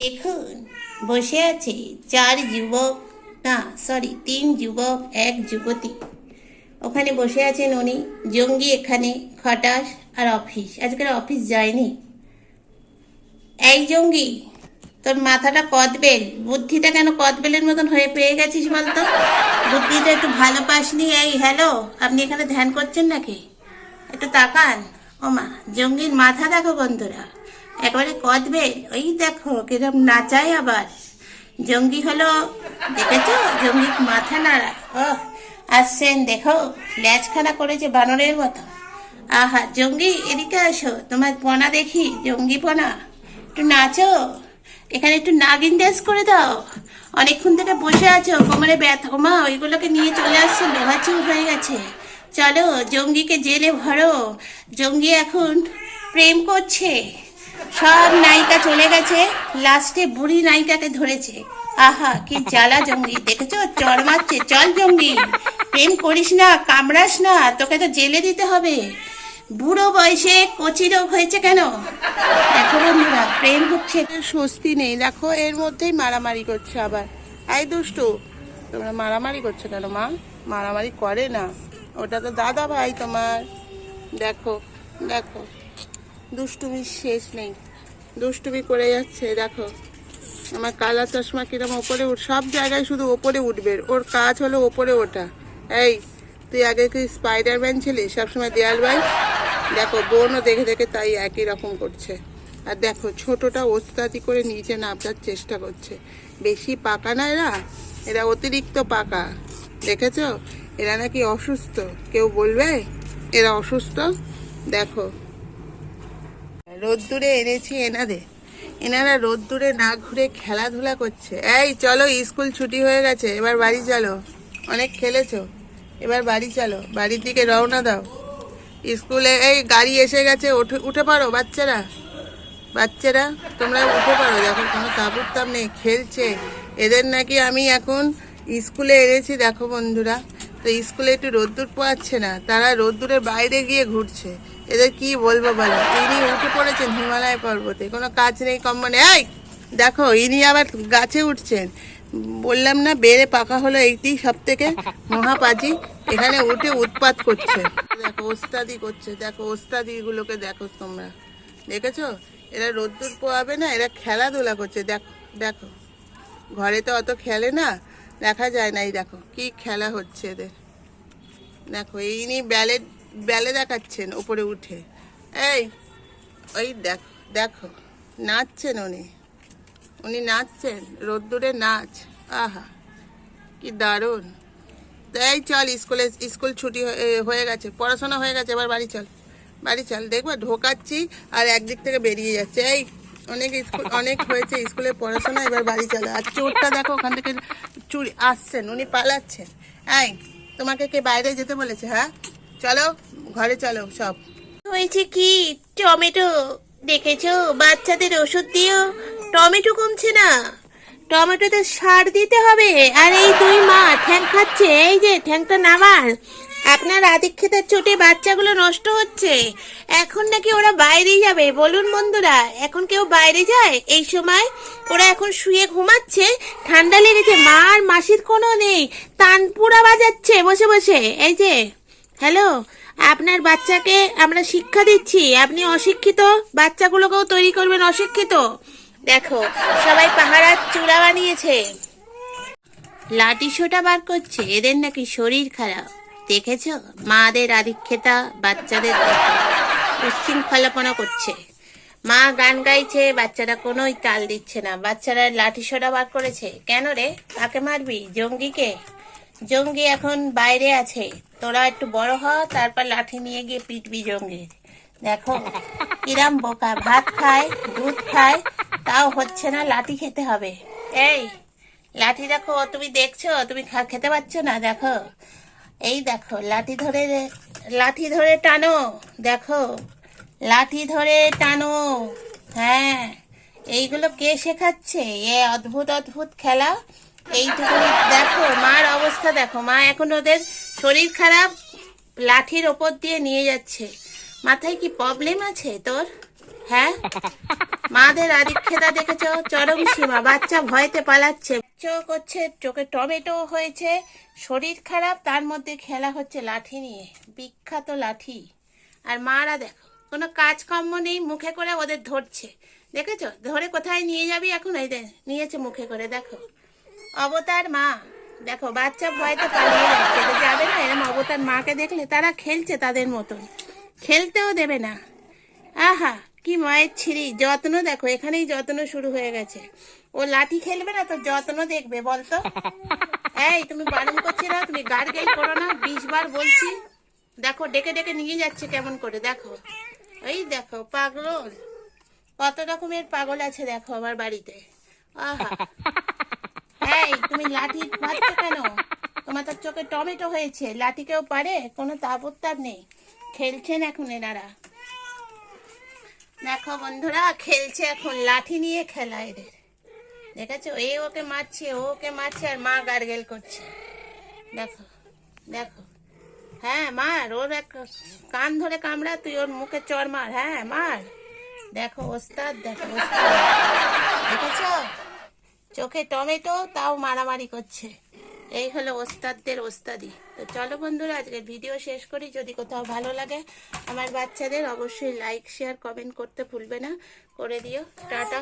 দেখুন, বসে আছে চার যুবক, না সরি 3 যুবক 1 যুবতী। ওখানে বসে আছেন উনি। জঙ্গি এখানে খটাস আর অফিস, আজকের অফিস যায়নি। এই জঙ্গি, তোর মাথাটা কদবেল, বুদ্ধিটা কেন কদবেলের মতন হয়ে পেয়ে গেছিস বলতো? বুদ্ধিটা একটু ভালো পাসনি। এই হ্যালো, আপনি এখানে ধ্যান করছেন নাকি? একটু তাকান। ওমা, জঙ্গির মাথা দেখো বন্ধুরা, একবারে কদবেল। ওই দেখো কিরম নাচায় আবার। জঙ্গি হলো, দেখেছো জঙ্গির মাথা নাড়া। ও আসছেন, দেখো ল্যাজখানা করেছে বানরের মতো। আহা জঙ্গি, এদিকে আসো, তোমার পনা দেখি, জঙ্গি পনা। একটু নাচো, এখানে একটু নাগিন ড্যান্স করে দাও। অনেকক্ষণ থেকে বসে আছো, কোমরে ব্যথা। ওমা, ওইগুলোকে নিয়ে চলে আসছে, লোহাচুর হয়ে গেছে। চলো জঙ্গিকে জেলে ভরো। জঙ্গি এখন প্রেম করছে। সব নায়িকা চলে গেছে, লাস্টে বুড়ি নায়িকাকে ধরেছে। আহা কি জ্বালা জঙ্গি, দেখেছো চড় মারছে। চল জঙ্গি, প্রেম করিস না, কামড়াস না, তোকে তো জেলে দিতে হবে। বুড়ো বয়সে কচি রোগ হয়েছে কেন? দেখো বন্ধুরা, প্রেম হচ্ছে, স্বস্তি নেই। দেখো এর মধ্যেই মারামারি করছে আবার। এই দুষ্টু, তোমরা মারামারি করছো কেন মা? মারামারি করে না, ওটা তো দাদা ভাই তোমার। দেখো দেখো, দুষ্টুমির শেষ নেই, দুষ্টুমি করে যাচ্ছে। দেখো আমার কালা চশমা কিরম ওপরে সব জায়গায় শুধু ওপরে উঠবে, ওর কাজ হলো ওপরে ওঠা। এই তুই আগে কি স্পাইডারম্যান ছিলি, সবসময় দেয়াল ভাই? দেখো বোনও দেখে দেখে তাই একই রকম করছে। আর দেখো ছোটটা ওস্তাদি করে নিচে নামবার চেষ্টা করছে। বেশি পাকা না এরা, এরা অতিরিক্ত পাকা। দেখেছো, এরা নাকি অসুস্থ। কেউ বলবে এরা অসুস্থ? দেখো রোদ্দুরে এনেছি এনাদের, এনারা রোদ্দুরে না ঘুরে খেলাধুলা করছে। এই চলো, স্কুল ছুটি হয়ে গেছে, এবার বাড়ি চলো। অনেক খেলেছো, এবার বাড়ি চলো, বাড়ির দিকে রওনা দাও। স্কুলে এই গাড়ি এসে গেছে, উঠে পারো বাচ্চারা। বাচ্চারা তোমরা উঠে পারো, দেখো কোনো তাবুর তাব নেই, খেলছে। এদের নাকি আমি এখন স্কুলে এনেছি। দেখো বন্ধুরা, তো স্কুলে একটু রোদ্দুর পোয়াচ্ছে না, তারা রোদ্দুরের বাইরে গিয়ে ঘুরছে। এদের কি বলবো বলো? ইনি উঠে পড়েছেন হিমালয় পর্বতে, কোনো কাজ নেই কম্ম নেই। এই দেখো, ইনি আবার গাছে উঠছেন। বললাম না বেড়ে পাকা হলো এইটি সব থেকে মহাপাজি, এখানে উঠে উৎপাত করছে। দেখো ওস্তাদি করছে, দেখো ওস্তাদিগুলোকে দেখো তোমরা, দেখেছো? এরা রোদ্দুর পোয়াবে না, এরা খেলাধুলা করছে। দেখো দেখো, ঘরে তো অত খেলে না, দেখা যায় না। এই দেখো কি খেলা হচ্ছে এদের। দেখো ইনি ব্যালে দেখাচ্ছেন ওপরে উঠে। এই ওই দেখো দেখো, নাচছেন উনি নাচছেন, রোদ্দুরে নাচ। আহা কি দারুণ। এই চল, স্কুল ছুটি হয়ে গেছে, পড়াশোনা হয়ে গেছে, এবার বাড়ি চল, বাড়ি চল। দেখবো ঢোকাচ্ছি আর একদিক থেকে বেরিয়ে যাচ্ছে। এই অনেক হয়েছে স্কুলে পড়াশোনা, এবার বাড়ি চলো। আর চোরটা দেখো ওখান থেকে চুরি আসছেন, উনি পালাচ্ছেন। এই তোমাকে কে বাইরে যেতে বলেছে? হ্যাঁ চলো, ঘরে চলো সব। হয়েছে কি? টমেটো, দেখেছো বাচ্চাদের ওষুধ দিয়েও টমেটো কমছে না। টমেটোতে সার দিতে হবে। আর এই দুই মা ঠ্যাং খাচ্ছে, এই যে ঠ্যাংটা নামান। আপনার আদিক্ষেতার চোটে বাচ্চাগুলো নষ্ট হচ্ছে। এখন নাকি ওরা বাইরে যাবে, বলুন বন্ধুরা, এখন কেউ বাইরে যায় এই সময়? ওরা এখন শুয়ে ঘুমাচ্ছে, ঠান্ডা লেগেছে। মা আর মাসির কোনো নেই, তানপুরা বাজাচ্ছে বসে বসে। এই যে হ্যালো, আপনার বাচ্চাকে আমরা শিক্ষা দিচ্ছি, আপনি অশিক্ষিত বাচ্চাগুলোকেও তৈরি করবেন অশিক্ষিত। দেখো সবাই পাহারার চূড়া বানিয়েছে, লাঠি সোটা বার করছে। এদের নাকি শরীর খারাপ, দেখেছো? মাদের আদিক্ষেতা বাচ্চাদের উচ্ছৃঙ্খলাপনা করছে। মা গান গাইছে, বাচ্চারা কোনোই তাল দিচ্ছে না। বাচ্চারা লাঠি সোটা বার করেছে। কেন রে, কাকে মারবি? জঙ্গিকে। জঙ্গি এখন বাইরে আছে, তোরা একটু বড় হ, তারপর লাঠি নিয়ে গিয়ে পিটবি জঙ্গি। দেখো কিরাম বোকা, ভাত খায় দুধ খায়, তাও হচ্ছে না, লাঠি খেতে হবে। এই লাঠি দেখো, তুমি দেখছো, তুমি খেতে পারছো না? দেখো এই দেখো, লাঠি ধরে টানো। দেখো লাঠি ধরে টানো। হ্যাঁ, এইগুলো কে শেখাচ্ছে? এ অদ্ভুত অদ্ভুত খেলা। এইটুকু দেখো, মার অবস্থা দেখো, মা এখন ওদের শরীর খারাপ, লাঠির ওপর দিয়ে নিয়ে যাচ্ছে। মাথায় কি প্রবলেম আছে তোর? হ্যাঁ, মাদের আদিক্ষেতা দেখেছো, চরম সীমা। বাচ্চা ভয়তে পালাচ্ছে, চোখ হচ্ছে, চোখে টমেটো হয়েছে, শরীর খারাপ, তার মধ্যে খেলা হচ্ছে লাঠি নিয়ে, বিখ্যাত লাঠি। আর মারা দেখো কোনো কাজকর্ম নেই, মুখে করে ওদের ধরছে, দেখেছো? ধরে কোথায় নিয়ে যাবি এখন? এই দে নিয়েছে মুখে করে, দেখো অবতার মা। দেখো বাচ্চা ভয়তে পালিয়ে যাচ্ছে, তো যাবে না। এরকম অবতার মাকে দেখলে তারা খেলছে তাদের মতন, খেলতেও দেবে না। আহা কি মায়ের ছিরি যত্ন, দেখো এখানেই যত্ন শুরু হয়ে গেছে। ও লাঠি খেলবে না তো যত্ন দেখবে বলতো? এই তুমি বারণ করছি না, তুমি গার্গেল করো না, 20 বার বলছি। দেখো ডেকে ডেকে নিয়ে যাচ্ছে কেমন করে, দেখো এই দেখো পাগল, কত রকমের পাগল আছে দেখো আমার বাড়িতে। আহা, এই তুমি লাঠি মারছো কেন? তোমার তো চোখে টমেটো হয়েছে, লাঠি কেউ পারে? কোনো তাবত্তার নেই, খেলছেন এখন এনারা। দেখো বন্ধুরা খেলছে এখন, লাঠি নিয়ে খেলা এদের, দেখেছো? এ ওকে মারছে, ও ওকে মারছে, আর মা গার্গেল করছে। দেখো দেখো, হ্যাঁ মার, ওর এক কান ধরে কামড়া, তুই ওর মুখে চড় মার, হ্যাঁ মার। দেখো ওস্তাদ, দেখো ওস্তাদ, দেখেছো? চোখে টমেটো, তাও মারামারি করছে। এই হলো ওস্তাদদের ওস্তাদি। তো চলো বন্ধুরা আজকে ভিডিও শেষ করি। যদি কোথাও ভালো লাগে আমার বাচ্চাদের, অবশ্যই লাইক শেয়ার কমেন্ট করতে ভুলবে না, করে দিও। টাটা।